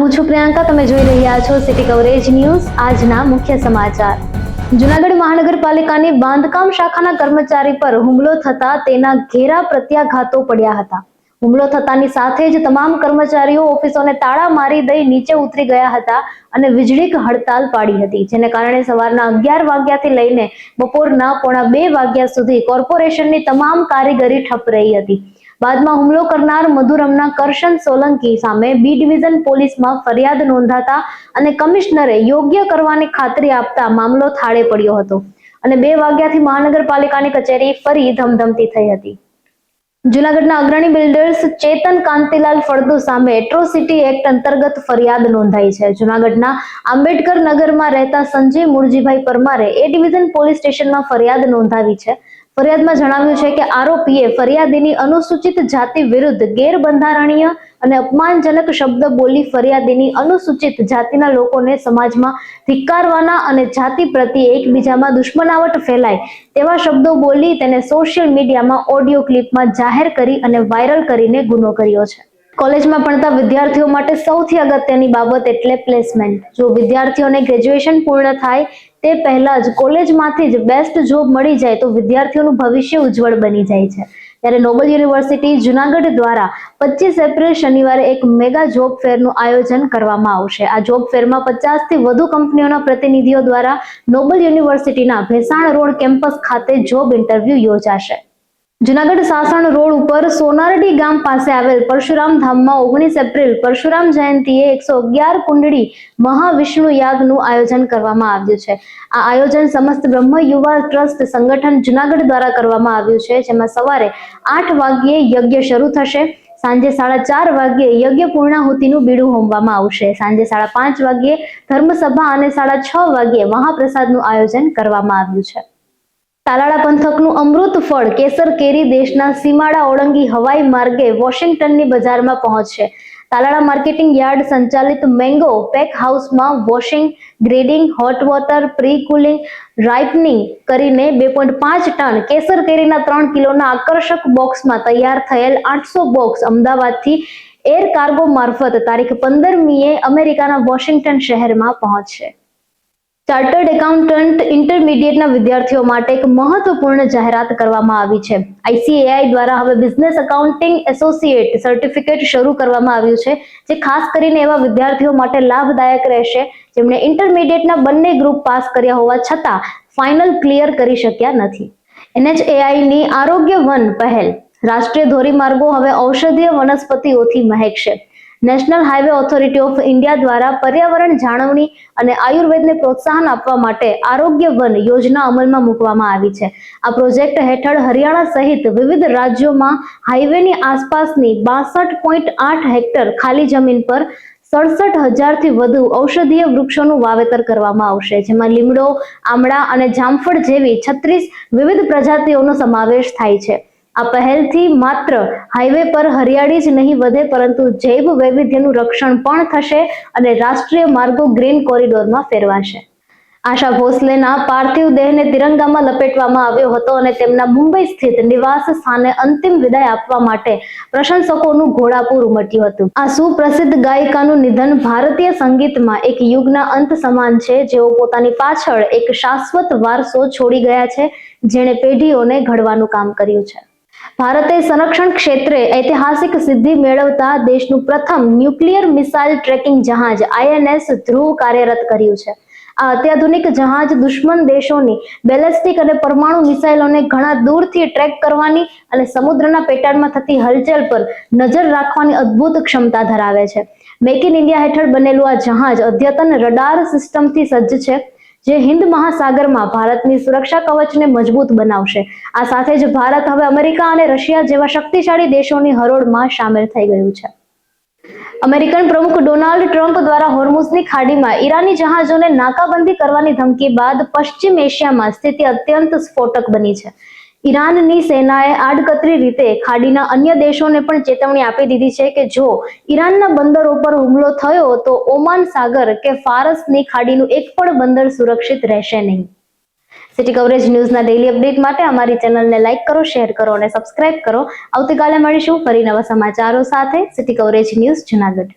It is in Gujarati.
હું છું પ્રિયંકા, તમે જોઈ રહ્યા છો સિટી કવરેજ ન્યૂઝ। આજના મુખ્ય સમાચાર। જૂનાગઢ મહાનગરપાલિકાની બાંધકામ શાખાના કર્મચારી પર હુમલો થતા તેના ઘેરા પ્રત્યાઘાતો પડ્યા હતા। હુમલો થતાની સાથે જ તમામ કર્મચારીઓ ઓફિસોને તાળા મારી દઈ નીચે ઉતરી ગયા હતા અને વીજળીક હડતાલ પાડી હતી, જેને કારણે સવારના 11 વાગ્યાથી લઈને બપોરના 1:30 વાગ્યા સુધી કોર્પોરેશનની તમામ કારીગરી ઠપ રહી હતી। બાદમાં હુમલો કરનાર મધુરમના કરશન સોલંકી સામે બી ડિવિઝન પોલીસમાં ફરિયાદ નોંધાતા અને કમિશનરે યોગ્ય કરવાની ખાતરી આપતા મામલો થાળે પડ્યો હતો અને 2 વાગ્યાથી મહાનગરપાલિકાની કચેરી ફરી ધમધમતી થઈ હતી। જૂનાગઢના અગ્રણી બિલ્ડર્સ ચેતન કાંતિલાલ ફળદુ સામે એટ્રોસિટી એક્ટ અંતર્ગત ફરિયાદ નોંધાઈ છે। જૂનાગઢના આંબેડકર નગરમાં રહેતા સંજય મુરજીભાઈ પરમારે એ ડિવિઝન પોલીસ સ્ટેશનમાં ફરિયાદ નોંધાવી છે। ફરિયાદમાં જણાવ્યું છે કે આરોપીએ ફરિયાદીની અનુસૂચિત જાતિ વિરુદ્ધ ગેરબંધારણીય અને અપમાનજનક શબ્દ બોલી ફરિયાદીની અનુસૂચિત જાતિના લોકોને સમાજમાં ધિક્કારવાના અને જાતિ પ્રત્યે એકબીજામાં દુશ્મનાવટ ફેલાય તેવા શબ્દો બોલી તેને સોશિયલ મીડિયામાં ઓડિયો ક્લિપમાં જાહેર કરી અને વાયરલ કરીને ગુનો કર્યો છે। કોલેજમાં ભણતા વિદ્યાર્થીઓ માટે સૌથી અગત્યની બાબત એટલે પ્લેસમેન્ટ। જો વિદ્યાર્થીઓને ગ્રેજ્યુએશન પૂર્ણ થાય તે પહેલા જ કોલેજમાંથી જ બેસ્ટ જોબ મળી જાય તો વિદ્યાર્થીઓનું ભવિષ્ય ઉજ્જવળ બની જાય છે। ત્યારે નોબલ યુનિવર્સિટી જૂનાગઢ દ્વારા 25 એપ્રિલ શનિવારે એક મેગા જોબ ફેરનું આયોજન કરવામાં આવશે। આ જોબ ફેરમાં 50 થી વધુ કંપનીઓના પ્રતિનિધિઓ દ્વારા નોબલ યુનિવર્સિટીના ભેસાણ રોડ કેમ્પસ ખાતે જોબ ઇન્ટરવ્યુ યોજાશે। જૂનાગઢ સાસણ રોડ ઉપર સોનારડી ગામ પાસે આવેલ પરશુરામ ધામમાં 19 એપ્રિલ પરશુરામ જયંતીએ 111 કુંડળી મહાવિષ્ણુ યાગનું આયોજન કરવામાં આવ્યું છે। આ આયોજન સમસ્ત બ્રહ્મ યુવા ટ્રસ્ટ સંગઠન જૂનાગઢ દ્વારા કરવામાં આવ્યું છે, જેમાં સવારે 8 વાગ્યે યજ્ઞ શરૂ થશે। સાંજે 4:30 વાગ્યે યજ્ઞ પૂર્ણાહુતિનું બીડું હોમવામાં આવશે। સાંજે 5:30 વાગ્યે ધર્મસભા અને 6:30 વાગ્યે મહાપ્રસાદનું આયોજન કરવામાં આવ્યું છે। તાલાળા પંથકનું અમૃત ફળ કેસર કેરી દેશના સીમાડા ઓળંગી હવાઈ માર્ગે વોશિંગ્ટનની બજારમાં પહોંચશે। તાલાળા માર્કેટિંગ યાર્ડ સંચાલિત મેંગો પેક હાઉસમાં washing, grading, hot water, pre cooling, ripening કરીને 2.5 ટન કેસર કેરીના 3 કિલોના આકર્ષક બોક્સમાં તૈયાર થયેલ 800 બોક્સ અમદાવાદથી એર કાર્ગો મારફત તારીખ 15મીએ અમેરિકાના વોશિંગ્ટન શહેરમાં પહોંચશે। ચાર્ટર્ડ એકાઉન્ટન્ટ ઇન્ટરમીડિયેટના વિદ્યાર્થીઓ માટે એક મહત્વપૂર્ણ જાહેરાત કરવામાં આવી છે। ICAI દ્વારા હવે બિઝનેસ એકાઉન્ટિંગ એસોસિએટ સર્ટિફિકેટ શરૂ કરવામાં આવ્યું છે, જે ખાસ કરીને એવા વિદ્યાર્થીઓ માટે લાભદાયક રહેશે જેમણે ઇન્ટરમીડિયેટના બંને ગ્રુપ પાસ કર્યા હોવા છતાં ફાઇનલ ક્લિયર કરી શક્યા નથી। NHAIની આરોગ્ય વન પહેલ, રાષ્ટ્રીય ધોરીમાર્ગો હવે ઔષધીય વનસ્પતિઓથી મહેકશે। National highway authority of India દ્વારા પર્યાવરણ જાળવણી અને આયુર્વેદને પ્રોત્સાહન આપવા માટે આરોગ્ય વન યોજના અમલમાં મૂકવામાં આવી છે। આ પ્રોજેક્ટ હેઠળ હરિયાણા સહિત વિવિધ રાજ્યોમાં હાઈવેની આસપાસની 62.8 હેક્ટર ખાલી જમીન પર 67,000થી વધુ ઔષધીય વૃક્ષોનું વાવેતર કરવામાં આવશે, જેમાં લીમડો, આમળા અને જામફળ જેવી 36 વિવિધ પ્રજાતિઓનો સમાવેશ થાય છે। આ પહેલથી માત્ર હાઈવે પર હરિયાળી જ નહીં વધે, પરંતુ જૈવ વૈવિધ્યનું રક્ષણ પણ થશે અને રાષ્ટ્રીય માર્ગો ગ્રીન કોરિડોરમાં ફેરવાશે। આશા ભોસલેના પાર્થિવ દેહને તિરંગામાં લપેટવામાં આવ્યો હતો અને તેમના મુંબઈ સ્થિત નિવાસ સ્થાને અંતિમ વિદાય આપવા માટે પ્રશંસકોનું ઘોડાપૂર ઉમટ્યું હતું। આ સુપ્રસિદ્ધ ગાયિકાનું નિધન ભારતીય સંગીતમાં એક યુગના અંત સમાન છે, જેઓ પોતાની પાછળ એક શાશ્વત વારસો છોડી ગયા છે, જેણે પેઢીઓને ઘડવાનું કામ કર્યું છે। ભારતે સંરક્ષણ ક્ષેત્રે ઐતિહાસિક સિદ્ધિ મેળવતા દેશનું પ્રથમ ન્યુક્લિયર મિસાઇલ ટ્રેકિંગ જહાજ INS ધ્રુવ કાર્યરત કર્યું છે। આ અત્યાધુનિક જહાજ દુશ્મન દેશોની બેલેસ્ટિક અને પરમાણુ મિસાઇલોને ઘણા દૂરથી ટ્રેક કરવાની અને સમુદ્રના પેટાળમાં થતી હલચલ પર નજર રાખવાની અદ્ભુત ક્ષમતા ધરાવે છે। મેક ઇન ઇન્ડિયા હેઠળ બનેલું આ જહાજ અદ્યતન રડાર સિસ્ટમથી સજ્જ છે, જે હિન્દ મહાસાગરમાં ભારતની સુરક્ષા કવચને મજબૂત બનાવશે। આ સાથે જ ભારત હવે અમેરિકા અને રશિયા જેવા શક્તિશાળી દેશોની હરોળમાં સામેલ થઈ ગયું છે। અમેરિકન પ્રમુખ ડોનાલ્ડ ટ્રમ્પ દ્વારા હોર્મુઝની ખાડીમાં ઈરાની જહાજોને નાકાબંધી કરવાની ધમકી બાદ પશ્ચિમ એશિયામાં સ્થિતિ અત્યંત સ્ફોટક બની છે। ઈરાનની સેનાએ આડકતરી રીતે ખાડીના અન્ય દેશોને પણ ચેતવણી આપી દીધી છે કે જો ઈરાનના બંદરો પર હુમલો થયો તો ઓમાન સાગર કે ફારસની ખાડીનું એક પણ બંદર સુરક્ષિત રહેશે નહીં। સિટી કવરેજ ન્યૂઝના ડેઈલી અપડેટ માટે અમારી ચેનલને લાઇક કરો, શેર કરો અને સબસ્ક્રાઇબ કરો। આવતીકાલે મળીશું ફરી નવા સમાચારો સાથે। City coverage news Junagadh.